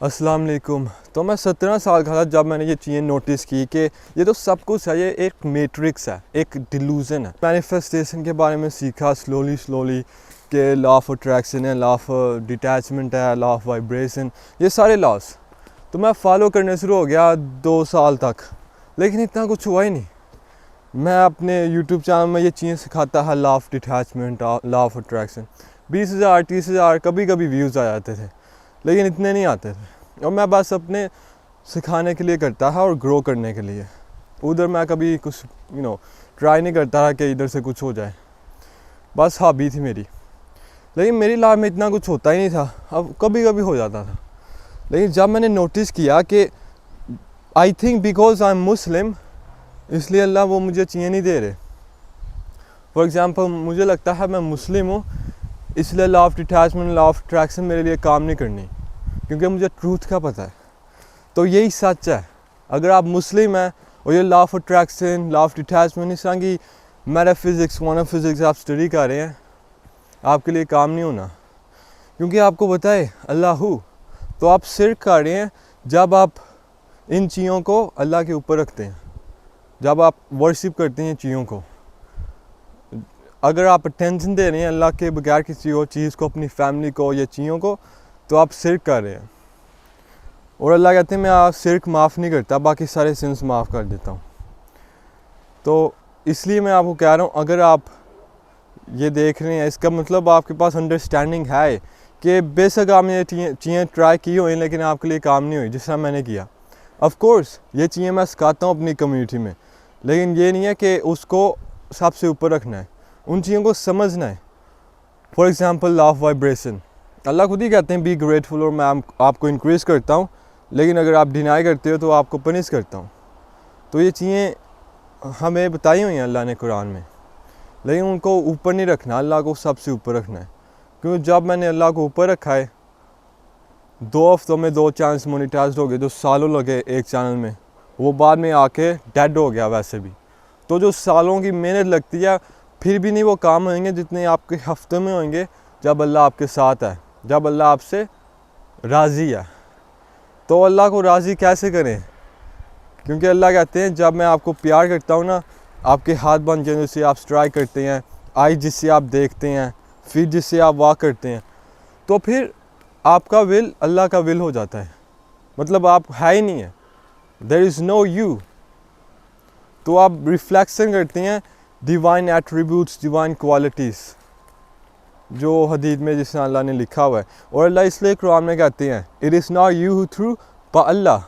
अस्सलाम वालेकुम। तो मैं 17 साल का था जब मैंने ये चीज़ें नोटिस की कि ये तो सब कुछ है, ये एक मैट्रिक्स है, एक डिलूज़न है। मैनिफेस्टेशन के बारे में सीखा स्लोली कि लॉ ऑफ अट्रैक्शन है, लॉ ऑफ डिटैचमेंट है, लॉ ऑफ वाइब्रेशन, ये सारे लॉस तो मैं फॉलो करने शुरू हो गया 2 साल तक, लेकिन इतना कुछ हुआ ही नहीं। मैं अपने यूट्यूब चैनल में ये चीज़ें सिखाता है, law of detachment, law of attraction. 20,000 30,000 कभी कभी व्यूज़ आ जाते थे, लेकिन इतने नहीं आते थे। और मैं बस अपने सिखाने के लिए करता था और ग्रो करने के लिए। उधर मैं कभी कुछ ट्राई नहीं करता था कि इधर से कुछ हो जाए, बस हॉबी थी मेरी। लेकिन मेरी लाइफ में इतना कुछ होता ही नहीं था, अब कभी कभी हो जाता था। लेकिन जब मैंने नोटिस किया कि I think because I am Muslim, इसलिए अल्लाह वो मुझे चीज़ें नहीं दे रहे। फॉर एग्ज़ाम्पल मुझे लगता है मैं मुस्लिम हूँ, इसलिए law of detachment, law of attraction मेरे लिए काम नहीं करनी, क्योंकि मुझे ट्रूथ का पता है। तो यही सच है, अगर आप मुस्लिम हैं और ये law of attraction, law of detachment, इस तरह की मेटाफिज़िक्स, क्वांटम आप स्टडी कर रहे हैं, आपके लिए काम नहीं होना। क्योंकि आपको पता है अल्लाह हू, तो आप शिर्क कर रहे हैं जब आप इन चीज़ों को अल्लाह के ऊपर रखते हैं, जब आप वर्शिप करते हैं चीज़ों को। अगर आप अटेंशन दे रहे हैं अल्लाह के बगैर किसी और चीज़ को, अपनी फैमिली को या चीज़ों को, तो आप शिर्क कर रहे हैं। और अल्लाह कहते हैं मैं शिर्क माफ़ नहीं करता, बाकी सारे सिंस माफ़ कर देता हूँ। तो इसलिए मैं आपको कह रहा हूँ, अगर आप ये देख रहे हैं, इसका मतलब आपके पास अंडरस्टैंडिंग है कि बेशक आपने ये चीज़ें ट्राई की हुई, लेकिन आपके लिए काम नहीं हुई जिस तरह मैंने किया। ऑफ कोर्स ये चीज़ें मैं सिखाता हूँ अपनी कम्युनिटी में, लेकिन ये नहीं है कि उसको सबसे ऊपर रखना है, उन चीज़ों को समझना है। For example law of vibration, Allah खुद ही कहते हैं बी ग्रेटफुल, और मैं आपको इंक्रीज़ करता हूँ, लेकिन अगर आप डिनाई करते हो तो आपको पनिश करता हूँ। तो ये चीज़ें हमें बताई हुई हैं अल्लाह ने कुरान में, लेकिन उनको ऊपर नहीं रखना, अल्लाह को सबसे ऊपर रखना है। क्योंकि जब मैंने अल्लाह को ऊपर रखा है, 2 हफ्तों में 2 चैनल्स मोनेटाइज्ड हो गए, जो सालों लगे एक चैनल में, वो बाद में आके डेड हो गया वैसे भी। तो जो सालों की मेहनत लगती है, फिर भी नहीं वो काम होंगे जितने आपके हफ्ते में होंगे जब अल्लाह आपके साथ है, जब अल्लाह आपसे राज़ी है। तो अल्लाह को राज़ी कैसे करें? क्योंकि अल्लाह कहते हैं जब मैं आपको प्यार करता हूँ ना, आपके हाथ बन जाए जिससे आप स्ट्राइक करते हैं, आई जिससे आप देखते हैं, फिर जिससे आप वॉक करते हैं, तो फिर आपका विल अल्लाह का विल हो जाता है। मतलब आप है ही नहीं है, देयर इज़ नो यू। तो आप रिफ्लेक्शन करते हैं डिवाइन एट्रीब्यूट्स, डिवाइन क्वालिटीज़, जो हदीस में जिसने अल्लाह ने लिखा हुआ है। और अल्लाह इसलिए कुरान में कहते हैं it is not you who threw but Allah.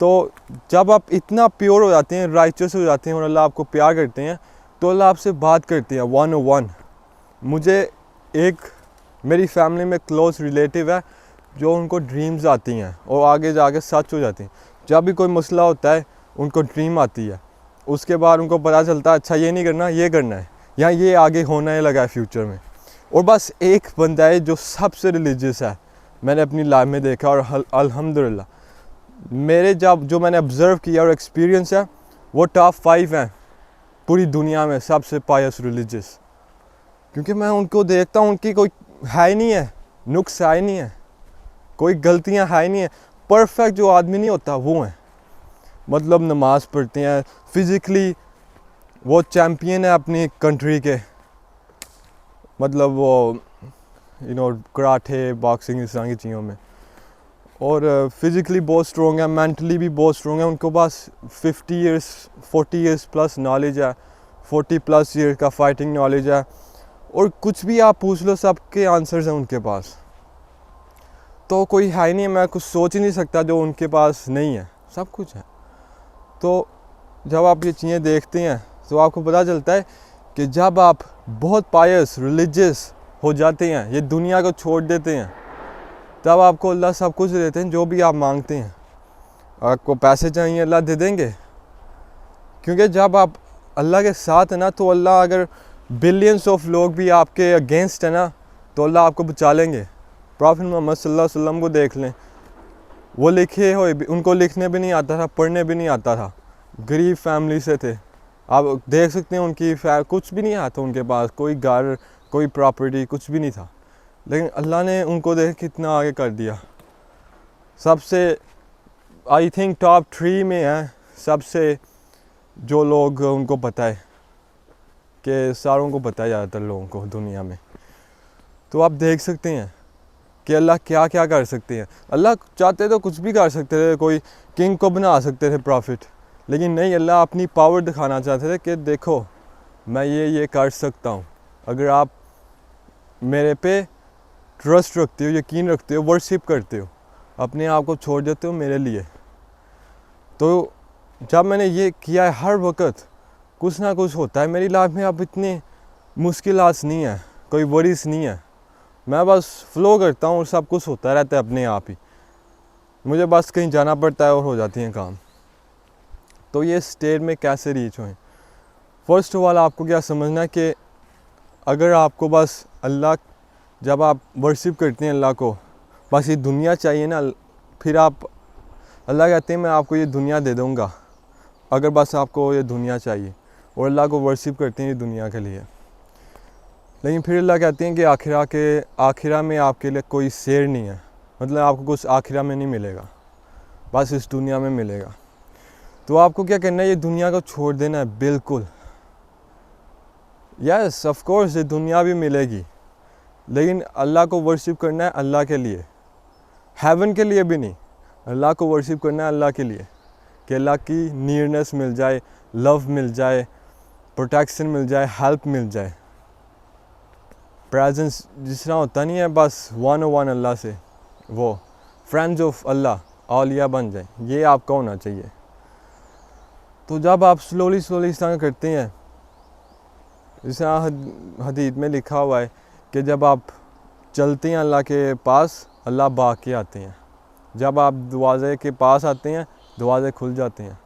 तो जब आप इतना प्योर हो जाते हैं, राइचस हो जाते हैं, और अल्लाह आपको प्यार करते हैं, तो अल्लाह आपसे बात करते हैं 101। मुझे एक मेरी फैमिली में क्लोज रिलेटिव है जो उनको ड्रीम्स आती हैं और आगे जाके सच हो जाती हैं। जब भी कोई मसला होता है उनको ड्रीम आती है, उसके बाद उनको पता चलता है अच्छा ये नहीं करना, ये करना है, या ये आगे होना ही लगा है फ्यूचर में। और बस एक बंदा है जो सबसे रिलीजियस है, मैंने अपनी लाइफ में देखा, और अल्हम्दुलिल्लाह मेरे जो मैंने ऑब्ज़र्व किया और एक्सपीरियंस है, वो टॉप 5 हैं पूरी दुनिया में सबसे पायस रिलीजियस। क्योंकि मैं उनको देखता हूँ, उनकी कोई है ही नहीं है, नुक्स है ही नहीं है, कोई गलतियाँ है ही नहीं है। परफेक्ट जो आदमी नहीं होता वो हैं, मतलब नमाज़ पढ़ते हैं, फिज़िकली वो चैम्पियन है अपनी कंट्री के, मतलब वो कराटे, बॉक्सिंग, इस तरह की चीज़ों में। और फिज़िकली बहुत स्ट्रॉन्ग है, मेंटली भी बहुत स्ट्रॉन्ग है। उनको पास 40 ईयर्स प्लस नॉलेज है, 40+ ईयर का फाइटिंग नॉलेज है, और कुछ भी आप पूछ लो सबके आंसर्स हैं उनके पास। तो कोई है ही नहीं, मैं कुछ सोच ही नहीं सकता जो उनके पास नहीं है, सब कुछ है। तो जब आप ये चीज़ें देखते हैं तो आपको पता चलता है कि जब आप बहुत पायस रिलीजियस हो जाते हैं, ये दुनिया को छोड़ देते हैं, तब आपको अल्लाह सब कुछ देते हैं जो भी आप मांगते हैं। आपको पैसे चाहिए अल्लाह दे देंगे, क्योंकि जब आप अल्लाह के साथ है ना, तो अल्लाह अगर बिलियंस ऑफ लोग भी आपके अगेंस्ट है ना, तो अल्लाह आपको बचा लेंगे। प्रॉफिट मोहम्मद सल्लल्लाहु अलैहि वसल्लम को देख लें, वो लिखे हुए भी, उनको लिखने भी नहीं आता था, पढ़ने भी नहीं आता था, गरीब फैमिली से थे। आप देख सकते हैं उनकी कुछ भी नहीं आता उनके पास, कोई घर, कोई प्रॉपर्टी, कुछ भी नहीं था, लेकिन अल्लाह ने उनको देख कितना आगे कर दिया। सबसे आई थिंक टॉप 3 में है सबसे, जो लोग उनको पता है कि सारों को पता है ज़्यादातर लोगों को दुनिया में। तो आप देख सकते हैं कि अल्लाह क्या क्या कर सकते हैं। अल्लाह चाहते तो कुछ भी कर सकते थे, कोई किंग को बना सकते थे प्रॉफिट, लेकिन नहीं, अल्लाह अपनी पावर दिखाना चाहते थे कि देखो मैं ये कर सकता हूँ। अगर आप मेरे पे ट्रस्ट रखते हो, यकीन रखते हो, वर्शिप करते हो, अपने आप को छोड़ देते हो मेरे लिए, तो जब मैंने ये किया है हर वक्त कुछ ना कुछ होता है मेरी लाइफ में। अब इतनी मुश्किलात नहीं है, कोई वरीज नहीं है, मैं बस फ्लो करता हूँ और सब कुछ होता रहता है अपने आप ही। मुझे बस कहीं जाना पड़ता है और हो जाती हैं काम। तो ये स्टेट में कैसे रीच हुए? फर्स्ट ऑफ ऑल आपको क्या समझना है कि अगर आपको बस अल्लाह, जब आप वर्शिप करते हैं अल्लाह को, बस ये दुनिया चाहिए ना, फिर आप, अल्लाह कहते हैं मैं आपको ये दुनिया दे दूँगा अगर बस आपको ये दुनिया चाहिए, और अल्लाह को वर्शिप करते हैं ये दुनिया के लिए। लेकिन फिर अल्लाह कहते हैं कि आखिरा में आपके लिए कोई शेर नहीं है, मतलब आपको कुछ आखिरा में नहीं मिलेगा, बस इस दुनिया में मिलेगा। तो आपको क्या करना है? ये दुनिया को छोड़ देना है बिल्कुल। यस ऑफ कोर्स ये दुनिया भी मिलेगी, लेकिन अल्लाह को वर्शिप करना है अल्लाह के लिए, हेवन के लिए भी नहीं। अल्लाह को वर्शिप करना है अल्लाह के लिए, कि अल्लाह की नियरनेस मिल जाए, लव मिल जाए, प्रोटेक्शन मिल जाए, हेल्प मिल जाए, प्रेजेंस जिस तरह होता नहीं है, बस 101 अल्लाह से, वो फ्रेंड्स ऑफ अल्लाह औलिया बन जाए, ये आपका होना चाहिए। तो जब आप स्लोली इस तरह करते हैं, जिस हदीस में लिखा हुआ है कि जब आप चलते हैं अल्लाह के पास, अल्लाह भाग के आते हैं। जब आप दरवाज़े के पास आते हैं, दरवाज़े खुल जाते हैं।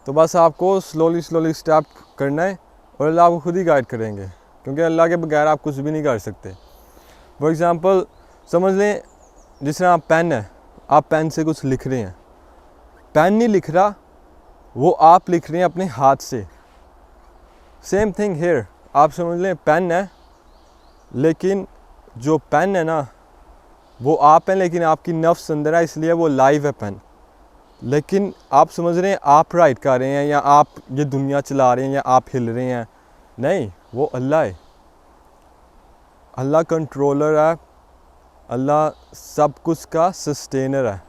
तो बस आपको स्लोली स्टेप करना है और अल्लाह आपको खुद ही गाइड करेंगे, क्योंकि अल्लाह के बगैर आप कुछ भी नहीं कर सकते। फॉर एग्ज़ाम्पल समझ लें, जिस तरह आप पेन है, आप पेन से कुछ लिख रहे हैं, पेन नहीं लिख रहा, वो आप लिख रहे हैं अपने हाथ से। सेम थिंग हेयर, आप समझ लें पेन है, लेकिन जो पेन है ना वो आप हैं, लेकिन आपकी नफ्स अंदर है, इसलिए वो लाइव है पेन। लेकिन आप समझ रहे हैं आप राइट कर रहे हैं, या आप ये दुनिया चला रहे हैं, या आप हिल रहे हैं, नहीं, वो अल्लाह है। अल्लाह कंट्रोलर है, अल्लाह सब कुछ का सस्टेनर है।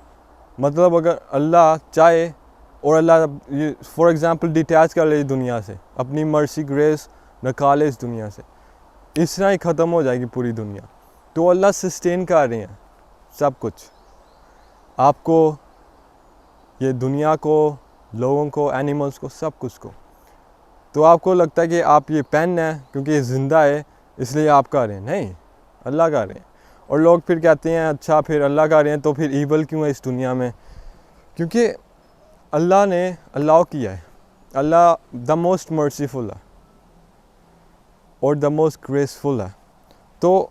मतलब अगर अल्लाह चाहे और अल्लाह फॉर एग्ज़ाम्पल डिटैच कर ले दुनिया से, अपनी मर्सी ग्रेस निकाले इस दुनिया से, इस तरह ही ख़त्म हो जाएगी पूरी दुनिया। तो अल्लाह सस्टेन कर रहे हैं सब कुछ, आपको, ये दुनिया को, लोगों को, एनिमल्स को, सब कुछ को। तो आपको लगता है कि आप ये पेन है क्योंकि ये ज़िंदा है इसलिए आप कर रहे हैं, नहीं, अल्लाह कर रहे हैं। और लोग फिर कहते हैं अच्छा फिर अल्लाह कर रहे हैं तो फिर ईवल क्यों है इस दुनिया में? क्योंकि अल्लाह ने अलाउ किया है। अल्लाह द मोस्ट मर्सीफुल है और द मोस्ट ग्रेसफुल है। तो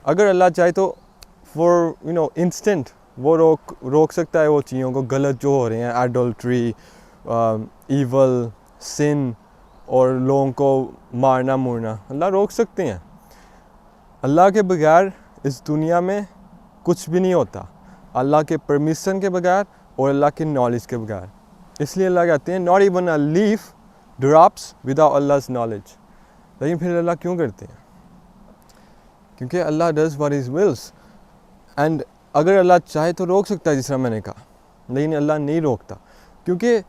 अगर अल्लाह चाहे तो फॉर इंस्टेंट वो रोक सकता है वो चीज़ों को, गलत जो हो रहे हैं, एडल्ट्री, ईवल, सिन और लोगों को मारना मुरना, अल्लाह रोक सकते हैं। अल्लाह के बगैर इस दुनिया में कुछ भी नहीं होता, अल्लाह के परमिशन के बगैर और अल्लाह के नॉलेज के बगैर। इसलिए अल्लाह कहते हैं not even a leaf drops without Allah's knowledge. लेकिन फिर अल्लाह क्यों करते हैं? क्योंकि Allah does what his wills. And अगर अल्लाह चाहे तो रोक सकता है, जिस तरह मैंने कहा, लेकिन अल्लाह नहीं रोकता, क्योंकि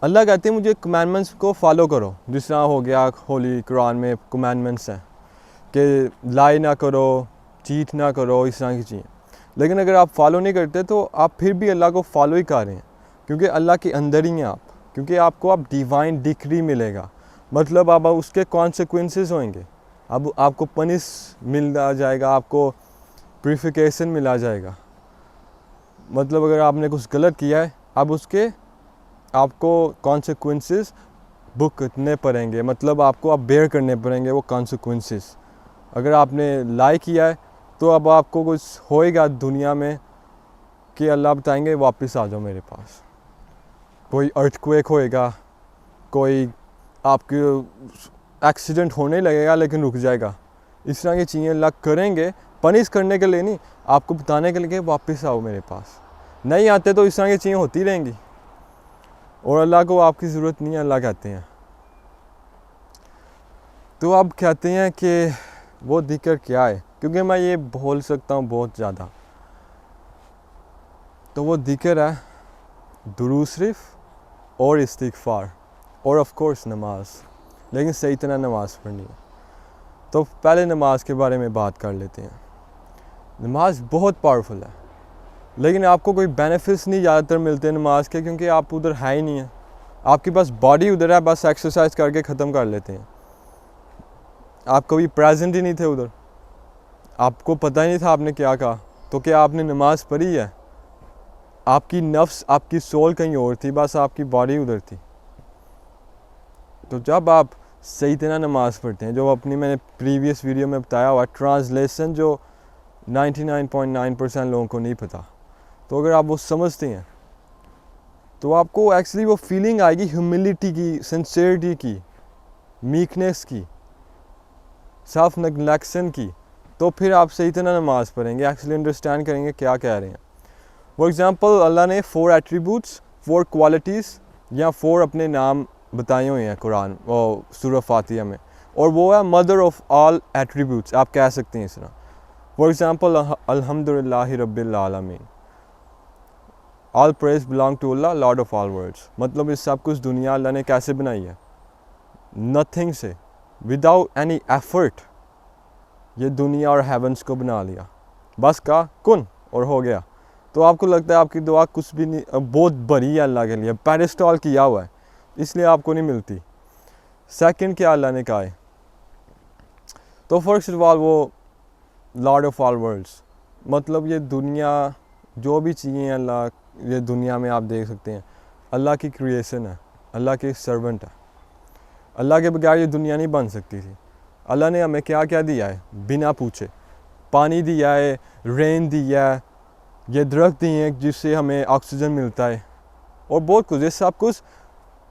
अल्लाह कहते हैं मुझे कमांडमेंट्स को फॉलो करो। जिस तरह हो गया होली कुरान में कमांडमेंट्स हैं कि लाई ना करो, चीट ना करो, इस तरह की चीज़ें। लेकिन अगर आप फॉलो नहीं करते तो आप फिर भी अल्लाह को फॉलो ही कर रहे हैं, क्योंकि अल्लाह के अंदर ही हैं आप। क्योंकि आपको अब डिवाइन डिक्री मिलेगा, मतलब अब उसके कॉन्सिक्वेंसेस होंगे, अब आपको पनिश मिल जाएगा, आपको प्यूरिफिकेशन मिला जाएगा। मतलब अगर आपने कुछ गलत किया है, अब उसके आपको कॉन्सिक्वेंसेस भुगतने पड़ेंगे, मतलब आपको अब बेयर करने पड़ेंगे वो कॉन्सिक्वेंसेस। अगर आपने लाई किया है तो अब आपको कुछ होएगा दुनिया में कि अल्लाह बताएंगे वापस आ जाओ मेरे पास। कोई अर्थक्वेक होएगा, कोई आपके एक्सीडेंट होने लगेगा लेकिन रुक जाएगा, इस तरह की चीज़ें अल्लाह करेंगे पनिश करने के लिए नहीं, आपको बताने के लिए वापस आओ मेरे पास। नहीं आते तो इस तरह की चीज़ें होती रहेंगी और अल्लाह को आपकी ज़रूरत नहीं है, अल्लाह कहते हैं। तो आप कहते हैं कि वो दिक्र क्या है, क्योंकि मैं ये बोल सकता हूँ बहुत ज़्यादा। तो वो दिक्र है दुरूद शरीफ और इस्तिग़फ़ार और ऑफ कोर्स नमाज, लेकिन सही तरह नमाज़ पढ़नी है। तो पहले नमाज के बारे में बात कर लेते हैं। नमाज बहुत पावरफुल है, लेकिन आपको कोई बेनिफिट्स नहीं ज़्यादातर मिलते नमाज के, क्योंकि आप उधर है ही नहीं है। आपके पास बॉडी उधर है, बस एक्सरसाइज करके ख़त्म कर लेते हैं। आप कभी प्रेजेंट ही नहीं थे उधर, आपको पता ही नहीं था आपने क्या कहा। तो क्या आपने नमाज पढ़ी है? आपकी नफ्स, आपकी सोल कहीं और थी, बस आपकी बॉडी उधर थी। तो जब आप सही तरह नमाज पढ़ते हैं, जो अपनी मैंने प्रीवियस वीडियो में बताया हुआ ट्रांसलेशन जो 99.9% लोगों को नहीं पता, तो अगर आप वो समझते हैं तो आपको एक्चुअली वो फीलिंग आएगी ह्यूमिलिटी की, सिंसियरिटी की, मीकनेस की, सेल्फ नेग्लेक्शन की। तो फिर आप सही तरह नमाज पढ़ेंगे, एक्चुअली अंडरस्टैंड करेंगे क्या कह रहे हैं। फॉर एग्ज़ाम्पल अल्लाह ने 4 एट्रीब्यूट्स, 4 क्वालिटीज़ या 4 अपने नाम बताए हुए हैं कुरान और सूरह फातिहा में, और वो है मदर ऑफ ऑल एट्रीब्यूट्स, आप कह सकते हैं इस तरह। फॉर एग्ज़ाम्पल अल्हम्दुलिल्लाहि रब्बिल आलमीन, all praise belong to Allah Lord of all worlds. मतलब इस सब कुछ दुनिया अल्लाह ने कैसे बनाई है? नथिंग से, विदाउट एनी एफर्ट ये दुनिया और हेवंस को बना लिया। बस का कुन और हो गया। तो आपको लगता है आपकी दुआ कुछ भी नहीं, बहुत बड़ी है अल्लाह के लिए, पेडिस्टॉल किया हुआ है, इसलिए आपको नहीं मिलती। सेकंड क्या अल्लाह ने कहा है? तो फर्स्ट ऑफ ऑल वो लॉर्ड ऑफ ऑल वर्ल्ड्स, मतलब ये दुनिया जो भी चीज़ें हैं अल्लाह, ये दुनिया में आप देख सकते हैं अल्लाह की क्रिएशन है, अल्लाह के सर्वेंट है। अल्लाह के बगैर ये दुनिया नहीं बन सकती थी। अल्लाह ने हमें क्या क्या दिया है बिना पूछे? पानी दिया है, रेन दिया है, ये दरख्त दिए हैं जिससे हमें ऑक्सीजन मिलता है, और बहुत कुछ। ये सब कुछ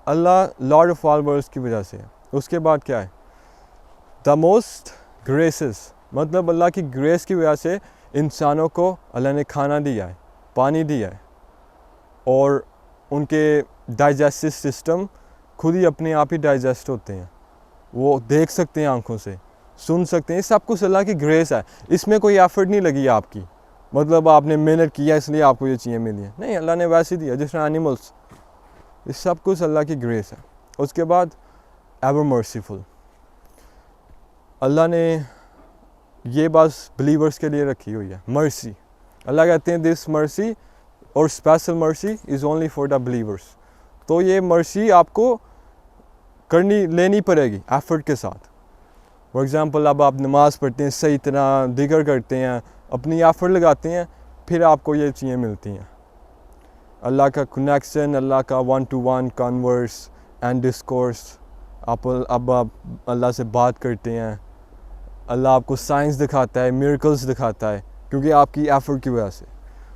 अल्लाह लॉर्ड ऑफ ऑल वर्ल्ड्स की वजह से है। उसके बाद क्या है? द मोस्ट ग्रेसेस, मतलब अल्लाह की ग्रेस की वजह से इंसानों को अल्लाह ने खाना दिया है, पानी दिया है, और उनके डाइजेस्टिव सिस्टम खुद ही अपने आप ही डाइजेस्ट होते हैं। वो देख सकते हैं आंखों से, सुन सकते हैं। सब कुछ अल्लाह की ग्रेस है, इसमें कोई एफर्ट नहीं लगी आपकी, मतलब आपने मेहनत किया इसलिए आपको ये चीज़ें मिली हैं। नहीं, अल्लाह ने वैसे दिया जिस तरह एनिमल्स। ये सब कुछ अल्लाह की ग्रेस है। उसके बाद एवर मर्सीफुल, अल्लाह ने ये बस बिलीवर्स के लिए रखी हुई है मर्सी। अल्लाह कहते हैं दिस मर्सी और special mercy is only for the believers. तो ये मर्सी आपको लेनी पड़ेगी एफर्ट के साथ। फॉर एग्ज़ाम्पल अब आप नमाज़ पढ़ते हैं, सही तरह जिक्र करते हैं, अपनी एफर्ट लगाते हैं, फिर आपको ये चीज़ें मिलती हैं। अल्लाह का कनेक्शन, अल्लाह का 1-to-1 कन्वर्स एंड डिस्कोर्स। अब आप अल्लाह से बात करते हैं, अल्लाह आपको साइंस दिखाता है, मिरेकल्स दिखाता है, क्योंकि आपकी एफर्ट की वजह से।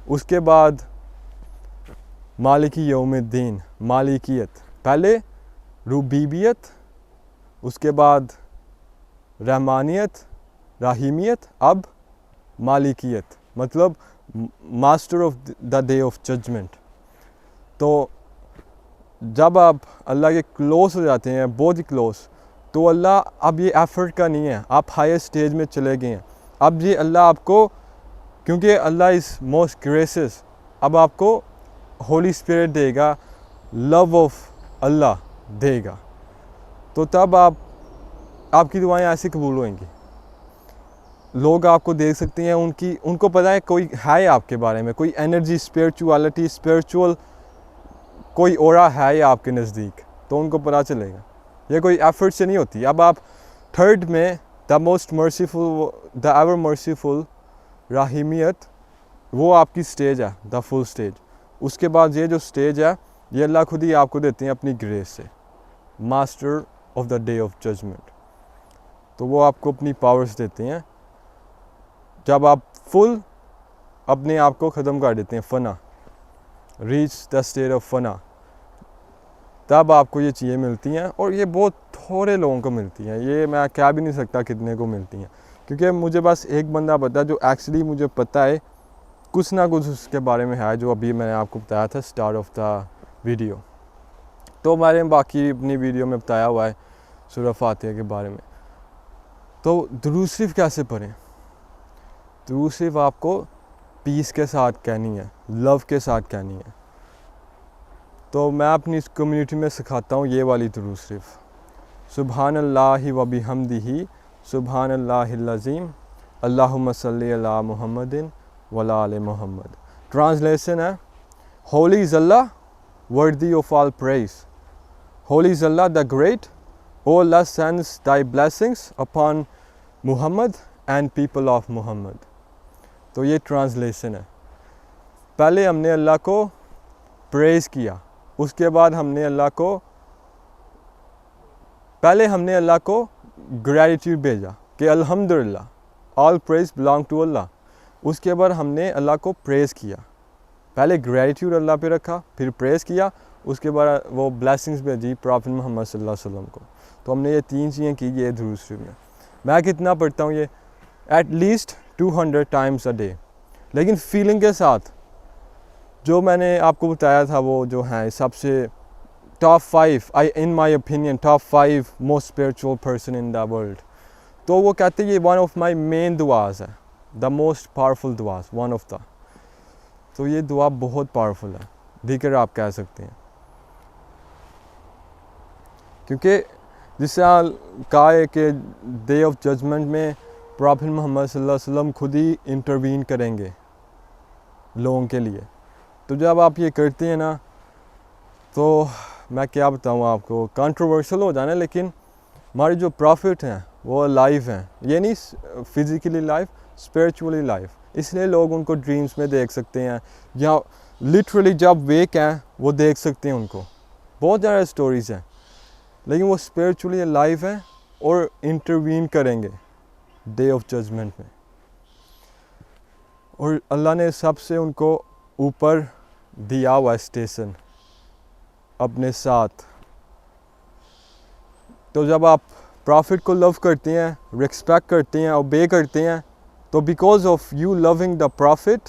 उसके बाद मालिकी यौमिद्दीन, मालिकियत, पहले रुबूबियत, उसके बाद रहमानियत, राहिमियत, अब मालिकियत, मतलब master of the day of judgement. तो जब आप अल्लाह के क्लोज हो जाते हैं, बहुत ही क्लोज, तो अल्लाह अब ये एफर्ट का नहीं है, आप हायर स्टेज में चले गए हैं। अब ये अल्लाह आपको, क्योंकि अल्लाह इज़ मोस्ट ग्रेसियस, अब आपको होली स्पिरिट देगा, लव ऑफ अल्लाह देगा। तो तब आपकी दुआएं ऐसे कबूल होंगी। लोग आपको देख सकते हैं, उनको पता है कोई है आपके बारे में, कोई एनर्जी, स्पिरिचुअलिटी, स्पिरिचुअल कोई ऑरा है आपके नज़दीक, तो उनको पता चलेगा। ये कोई एफर्ट से नहीं होती। अब आप थर्ड में the most merciful, the ever merciful, राहिमियत, वो आपकी स्टेज है, द फुल स्टेज। उसके बाद ये जो स्टेज है, ये अल्लाह खुद ही आपको देते हैं अपनी ग्रेस से, master of the day of judgement. तो वो आपको अपनी पावर्स देते हैं जब आप फुल अपने आप को ख़त्म कर देते हैं, फना, रीच द स्टेट ऑफ फना, तब आपको ये चीज़ें मिलती हैं। और ये बहुत थोड़े लोगों को मिलती हैं, ये मैं कह भी नहीं सकता कितने को मिलती हैं, क्योंकि मुझे बस एक बंदा पता है जो एक्चुअली मुझे पता है कुछ ना कुछ उसके बारे में है, जो अभी मैंने आपको बताया था स्टार्ट ऑफ द वीडियो। तो मैंने बाकी अपनी वीडियो में बताया हुआ है सूरह फातिहा के बारे में। तो दुरूद शरीफ कैसे पढ़ें? दुरूद शरीफ आपको पीस के साथ कहनी है, लव के साथ कहनी है। तो मैं अपनी इस कम्युनिटी में सिखाता हूँ ये वाली दुरूद शरीफ, सुबहानल्लाहि व बिहम्दिही सुबहानल्लाहिल अज़ीम अल्लाहुम्मा सल्ली अला मुहम्मदिन वला आले मुहम्मद। ट्रांसलेशन है, Holi is Allah worthy of all praise, holy is Allah the great, O Allah sends thy blessings upon Muhammad and people of Muhammad. तो ये ट्रांसलेशन है। पहले हमने अल्लाह को प्रेज़ किया, उसके बाद हमने अल्लाह को ग्रैटिट्यूड भेजा कि अल्हम्दुलिल्लाह ऑल प्रेज बिलोंग टू अल्लाह। उसके बाद हमने अल्लाह को प्रेज़ किया, पहले ग्रैटिट्यूड अल्लाह पे रखा, फिर प्रेज़ किया, उसके बाद वो ब्लेसिंग्स भेजी प्रॉफिट मोहम्मद सल्लल्लाहु अलैहि वसल्लम को। तो हमने ये 3 चीज़ें की ये दुरूद शरीफ में। मैं कितना पढ़ता हूँ ये? एटलीस्ट 200 टाइम्स अ डे, लेकिन फीलिंग के साथ। जो मैंने आपको बताया था वो जो है सबसे top 5 in my opinion top 5 most spiritual person in the world. तो वो कहते हैं ये वन ऑफ माई मेन दुआज है, द मोस्ट पावरफुल दुआज, वन ऑफ द। तो ये दुआ बहुत पावरफुल है, दिक्र आप कह सकते हैं, क्योंकि जिससे कहा है कि डे ऑफ जजमेंट में प्रॉफिट मोहम्मद सल्लल्लाहु अलैहि वसल्लम खुद ही इंटरवीन करेंगे लोगों के लिए। तो जब आप ये करते हैं ना, तो मैं क्या बताऊँ आपको, कंट्रोवर्शियल हो जाना, लेकिन हमारे जो प्रॉफिट हैं वो लाइव हैं, ये नहीं फिज़िकली लाइफ, स्पिरिचुअली लाइफ। इसलिए लोग उनको ड्रीम्स में देख सकते हैं, या लिटरली जब वेक हैं वो देख सकते हैं उनको। बहुत ज़्यादा स्टोरीज़ हैं, लेकिन वो स्पिरिचुअली लाइव हैं और इंटरवीन करेंगे डे ऑफ जजमेंट में। और अल्लाह ने सबसे उनको ऊपर दिया हुआ स्टेशन अपने साथ। तो जब आप प्रॉफिट को लव करते हैं, रिस्पेक्ट करते हैं, ओबे करते हैं, तो because of you loving the prophet,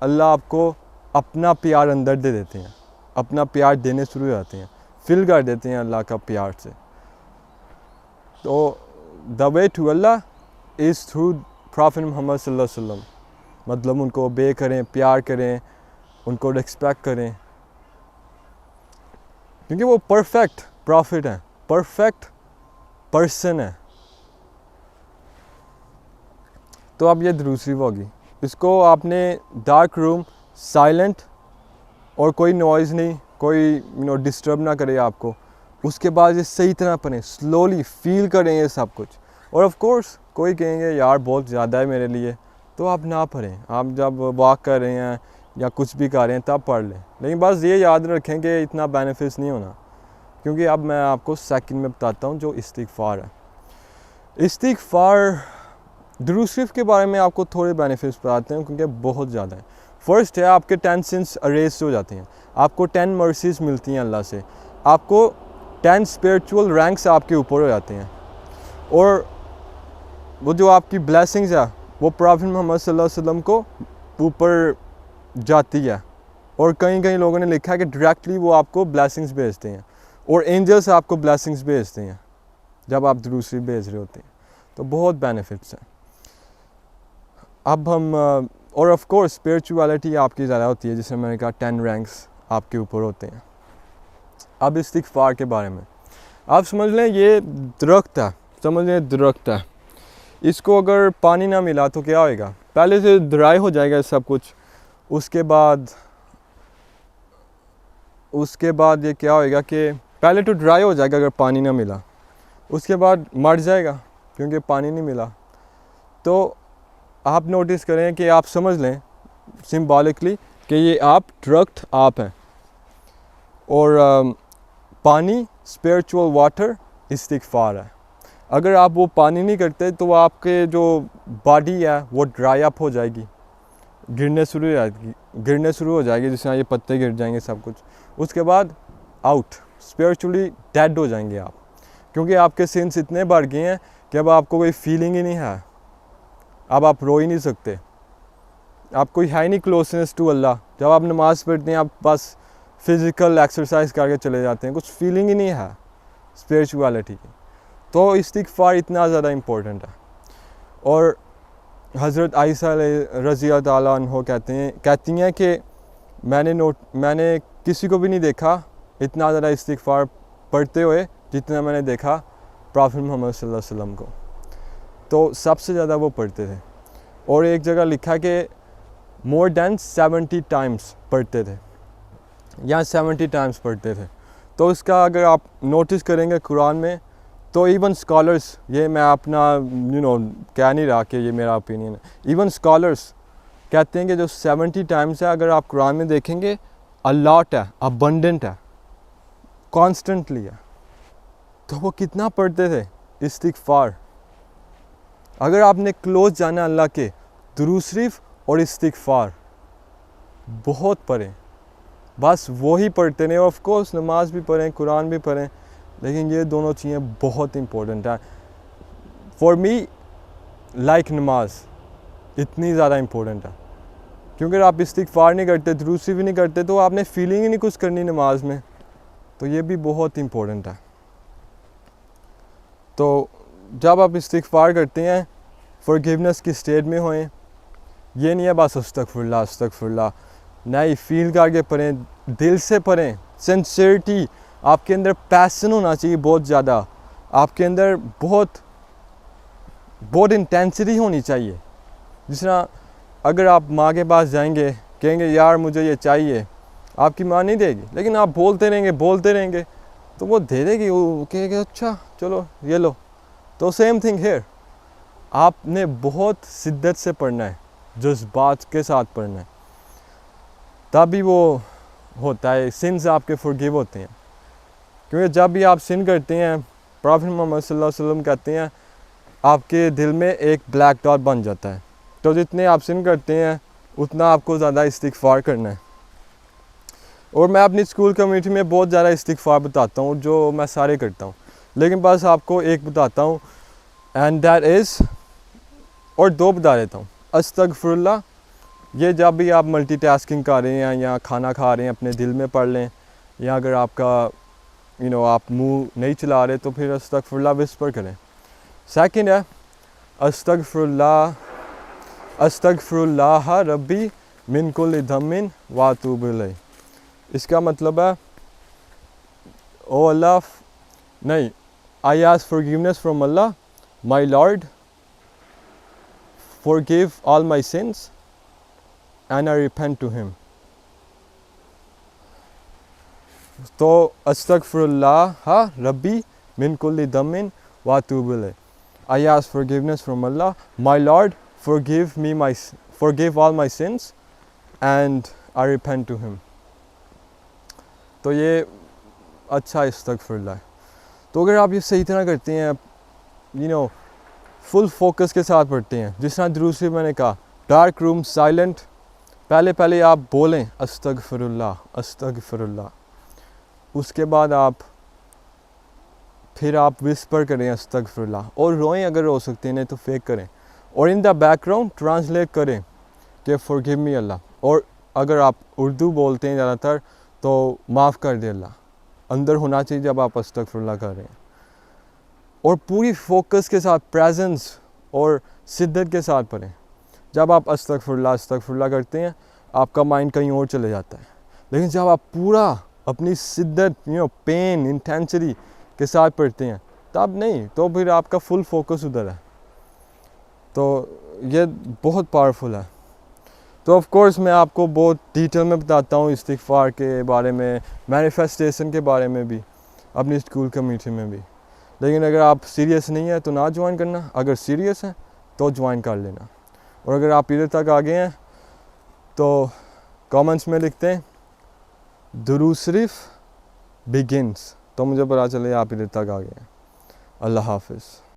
Allah आपको अपना प्यार अंदर दे देते हैं, अपना प्यार देने शुरू हो जाते हैं, फिल कर देते हैं अल्लाह का प्यार से। तो the way to Allah is through prophet Muhammad सल्लल्लाहु अलैहि वसल्लम। मतलब उनको ओबे करें, प्यार करें, उनको रिस्पेक्ट करें, क्योंकि वो परफेक्ट प्रॉफिट हैं, परफेक्ट पर्सन है। तो अब ये दुरूद शरीफ होगी, इसको आपने डार्क रूम, साइलेंट, और कोई नॉइज़ नहीं, कोई डिस्टर्ब ना करे आपको। उसके बाद ये सही तरह पढ़ें, स्लोली फील करें ये सब कुछ। और ऑफ कोर्स कोई कहेंगे यार बहुत ज़्यादा है मेरे लिए, तो आप ना पढ़ें। आप जब वॉक कर रहे हैं या कुछ भी कर रहे हैं तब पढ़ लें, लेकिन बस ये याद रखें कि इतना बेनिफिट्स नहीं होना। क्योंकि अब मैं आपको सेकंड में बताता हूँ जो इस्तिग़फ़ार है। इस्तिग़फ़ार, दुरूद शरीफ के बारे में आपको थोड़े बेनिफिट्स बताते हैं, क्योंकि बहुत ज़्यादा है। फर्स्ट है, आपके 10 सिंस अरेज हो जाते हैं, आपको 10 मर्सीज़ मिलती हैं अल्लाह से, आपको 10 स्पिरिचुअल रैंक्स आपके ऊपर हो जाते हैं, और वो जो आपकी ब्लेसिंग्स है वो प्रॉफिट मोहम्मद सल्लल्लाहु अलैहि वसल्लम को ऊपर जाती है। और कई कई लोगों ने लिखा है कि डायरेक्टली वो आपको ब्लेसिंग्स भेजते हैं, और एंजल्स आपको ब्लेसिंग्स भेजते हैं जब आप दुरूद शरीफ भेज रहे होते हैं। तो बहुत बेनिफिट्स हैं। अब हम और ऑफ कोर्स स्पिरिचुअलिटी आपकी ज़्यादा होती है, जिससे मैंने कहा 10 रैंक्स आपके ऊपर होते हैं। अब इस्तिग़फ़ार के बारे में आप समझ लें, ये दरख्त है, समझ लें दरख्त है, इसको अगर पानी ना मिला तो क्या होएगा? पहले से ड्राई हो जाएगा सब कुछ, उसके बाद ये क्या होएगा कि पहले तो ड्राई हो जाएगा अगर पानी ना मिला, उसके बाद मर जाएगा क्योंकि पानी नहीं मिला। तो आप नोटिस करें कि आप समझ लें सिम्बॉलिकली कि ये आप दरख्त आप हैं, और पानी स्पिरिचुअल वाटर इस्तिग़फ़ार है। अगर आप वो पानी नहीं करते तो आपके जो बॉडी है वो ड्राई अप हो जाएगी, गिरने शुरू हो जाएगी, जिससे ये पत्ते गिर जाएंगे सब कुछ। उसके बाद आउट, स्पिरिचुअली डेड हो जाएंगे आप, क्योंकि आपके सिंस इतने बढ़ गए हैं कि अब आपको कोई फीलिंग ही नहीं है अब आप रो ही नहीं सकते, आप कोई है नहीं क्लोजनेस टू अल्लाह। जब आप नमाज़ पढ़ते हैं आप बस फिज़िकल एक्सरसाइज करके चले जाते हैं, कुछ फीलिंग ही नहीं है स्पिरिचुअलिटी की। तो इस्तिग़फ़ार इतना ज़्यादा इम्पोर्टेंट है। और हज़रत आयशा रज़ी अल्लाह ताला अन्हा कहती हैं कि मैंने किसी को भी नहीं देखा इतना ज़्यादा इस्तिग़फ़ार पढ़ते हुए जितना मैंने देखा प्रॉफेट मोहम्मद सल्लल्लाहु अलैहि वसल्लम को। तो सबसे ज़्यादा वो पढ़ते थे, और एक जगह लिखा कि मोर देन 70 टाइम्स पढ़ते थे, या 70 टाइम्स पढ़ते थे। तो इसका अगर आप नोटिस करेंगे कुरान में, तो इवन स्कॉलर्स, ये मैं अपना कह नहीं रहा कि ये मेरा ओपिनियन है, इवन स्कॉलर्स कहते हैं कि जो 70 टाइम्स है अगर आप कुरान में देखेंगे अलॉट है, अबंडेंट है, कॉन्स्टेंटली है। तो वो कितना पढ़ते थे इस्तिग़फ़ार। अगर आपने क्लोज जाना अल्लाह के, दुरूद शरीफ और इस्तिग़फ़ार बहुत पढ़ें, बस वो ही पढ़ते नहीं। ऑफ कोर्स नमाज भी पढ़ें, कुरान भी पढ़ें, लेकिन ये दोनों चीज़ें बहुत इंपॉर्टेंट है फॉर मी। लाइक नमाज इतनी ज़्यादा इम्पोर्टेंट है, क्योंकि अगर आप इस्तिग़फ़ार नहीं करते, दुरूद शरीफ नहीं करते, तो आपने फीलिंग ही नहीं कुछ करनी नमाज में। तो ये भी बहुत इम्पोर्टेंट है। तो जब आप इस्तिग़फ़ार करते हैं फ़ॉरगिवनेस की स्टेट में होएं, ये नहीं है बस अस्तग़फ़िरुल्लाह अस्तग़फ़िरुल्लाह, नहीं, फील करके पढ़ें, दिल से पढ़ें, सिंसियरिटी, आपके अंदर पैशन होना चाहिए बहुत ज़्यादा, आपके अंदर बहुत इंटेंसिटी होनी चाहिए। जिस तरह अगर आप माँ के पास जाएंगे, कहेंगे यार मुझे ये चाहिए, आपकी माँ नहीं देगी, लेकिन आप बोलते रहेंगे तो वो दे देगी, वो कहेगा अच्छा चलो ये लो। तो सेम थिंग हियर, आपने बहुत शिद्दत से पढ़ना है, जज्बात के साथ पढ़ना है, तभी वो होता है, सिन्स आपके फॉरगिव होते हैं। क्योंकि जब भी आप सिन करते हैं, प्रॉफेट मोहम्मद सल्लल्लाहु अलैहि वसल्लम कहते हैं आपके दिल में एक ब्लैक डॉट बन जाता है। तो जितने आप सिन करते हैं उतना आपको ज़्यादा इस्तिग़फ़ार करना है। और मैं अपनी स्कूल कम्युनिटी में बहुत ज़्यादा इस्तिग़फ़ार बताता हूँ, जो मैं सारे करता हूँ, लेकिन बस आपको एक बताता हूँ, एंड दैट इज़, और दो बता देता हूँ। अस्तग़फ़िरुल्लाह, ये जब भी आप मल्टीटास्किंग कर रहे हैं या खाना खा रहे हैं अपने दिल में पढ़ लें, या अगर आपका आप मुंह नहीं चला रहे तो फिर अस्तग़फ़िरुल्लाह विस्पर करें। सेकंड है अस्तग़फ़िरुल्लाह रब्बी मिन कुल्लि ज़म्बिन व अतूबु इलैह। इसका मतलब है ओ अल्लाह, नहीं, I ask forgiveness from Allah, my Lord, forgive all my sins and I repent to him. तो अस्तग़फ़िरुल्लाह रब्बी मिन कुल्लि ज़म्बिन व अतूबु इलैह, I ask forgiveness from Allah, my Lord, forgive all my sins and I repent to him. तो ये अच्छा इस्तग़फ़िरुल्लाह है। तो अगर आप ये सही तरह करते हैं, फुल फोकस के साथ पढ़ते हैं, जिस तरह दुरूद शरीफ मैंने कहा, डार्क रूम, साइलेंट, पहले आप बोलें अस्तग़फ़िरुल्लाह अस्तग़फ़िरुल्लाह, उसके बाद फिर आप विस्पर करें अस्तग़फ़िरुल्लाह, और रोएं अगर रो सकते हैं, नहीं तो फेक करें, और इन द बैकग्राउंड ट्रांसलेट करें कि फॉरगिव मी अल्लाह। और अगर आप उर्दू बोलते हैं ज़्यादातर तो माफ़ कर दे अल्लाह, अंदर होना चाहिए जब आप अस्तग़फ़िरुल्लाह कर रहे हैं। और पूरी फोकस के साथ, प्रेजेंस और शिद्दत के साथ पढ़ें। जब आप अस्तग़फ़िरुल्लाह करते हैं आपका माइंड कहीं और चले जाता है, लेकिन जब आप पूरा अपनी शिद्दत, पेन, इंटेंसिटी के साथ पढ़ते हैं तब नहीं, तो फिर आपका फुल फोकस उधर है। तो ये बहुत पावरफुल है। तो ऑफ कोर्स मैं आपको बहुत डिटेल में बताता हूँ इस्तिग़फ़ार के बारे में, मैनिफेस्टेशन के बारे में भी, अपनी स्कूल कम्युनिटी में भी। लेकिन अगर आप सीरियस नहीं है तो ना ज्वाइन करना, अगर सीरियस है तो ज्वाइन कर लेना। और अगर आप इधर तक आ गए हैं तो कमेंट्स में लिखते हैं दुरूद शरीफ बिगिन्स, तो मुझे पता चले आप इधर तक आ गए हैं। अल्लाह हाफ़िज़।